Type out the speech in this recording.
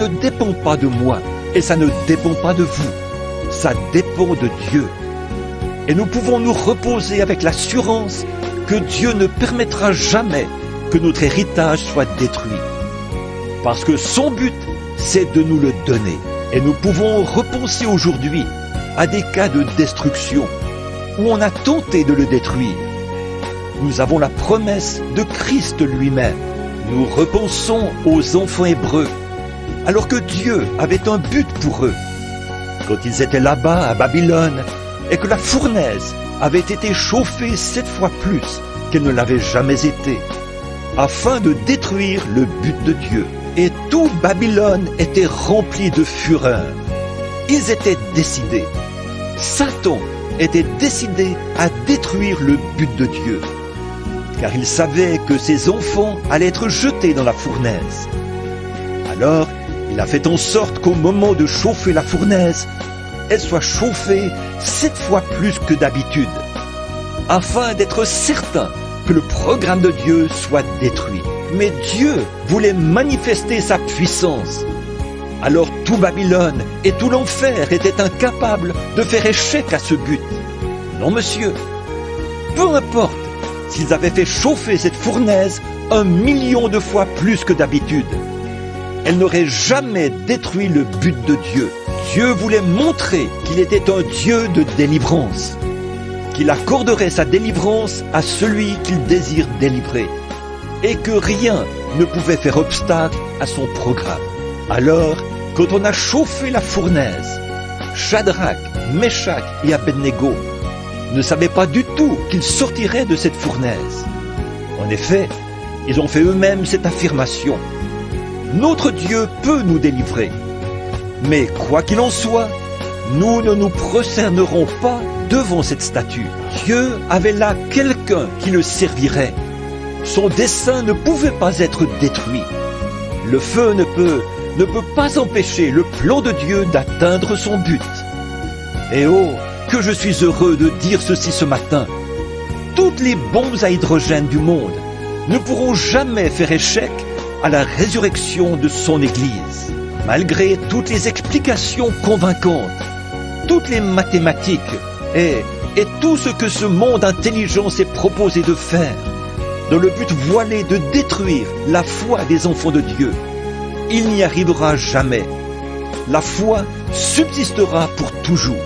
ne dépend pas de moi et ça ne dépend pas de vous. Ça dépend de Dieu. Et nous pouvons nous reposer avec l'assurance que Dieu ne permettra jamais que notre héritage soit détruit. Parce que son but, c'est de nous le donner. Et nous pouvons repenser aujourd'hui à des cas de destruction où on a tenté de le détruire. Nous avons la promesse de Christ lui-même. Nous repensons aux enfants hébreux, alors que Dieu avait un but pour eux. Quand ils étaient là-bas à Babylone, et que la fournaise avait été chauffée 7 fois plus qu'elle ne l'avait jamais été, afin de détruire le but de Dieu. Et tout Babylone était rempli de fureur. Ils étaient décidés. Satan était décidé à détruire le but de Dieu, car il savait que ses enfants allaient être jetés dans la fournaise. Alors, il a fait en sorte qu'au moment de chauffer la fournaise, elle soit chauffée 7 fois plus que d'habitude, afin d'être certain que le programme de Dieu soit détruit. Mais Dieu voulait manifester sa puissance. Alors tout Babylone et tout l'enfer étaient incapables de faire échec à ce but. Non, monsieur. Peu importe s'ils avaient fait chauffer cette fournaise 1 million de fois plus que d'habitude, elle n'aurait jamais détruit le but de Dieu. Dieu voulait montrer qu'il était un Dieu de délivrance, qu'il accorderait sa délivrance à celui qu'il désire délivrer, et que rien ne pouvait faire obstacle à son programme. Alors, quand on a chauffé la fournaise, Shadrach, Meshach et Abednego ne savaient pas du tout qu'ils sortiraient de cette fournaise. En effet, ils ont fait eux-mêmes cette affirmation: notre Dieu peut nous délivrer. Mais quoi qu'il en soit, nous ne nous prosternerons pas devant cette statue. Dieu avait là quelqu'un qui le servirait. Son dessein ne pouvait pas être détruit. Le feu ne peut pas empêcher le plan de Dieu d'atteindre son but. Et oh, que je suis heureux de dire ceci ce matin. Toutes les bombes à hydrogène du monde ne pourront jamais faire échec à la résurrection de son Église. Malgré toutes les explications convaincantes, toutes les mathématiques et tout ce que ce monde intelligent s'est proposé de faire, dans le but voilé de détruire la foi des enfants de Dieu, il n'y arrivera jamais. La foi subsistera pour toujours.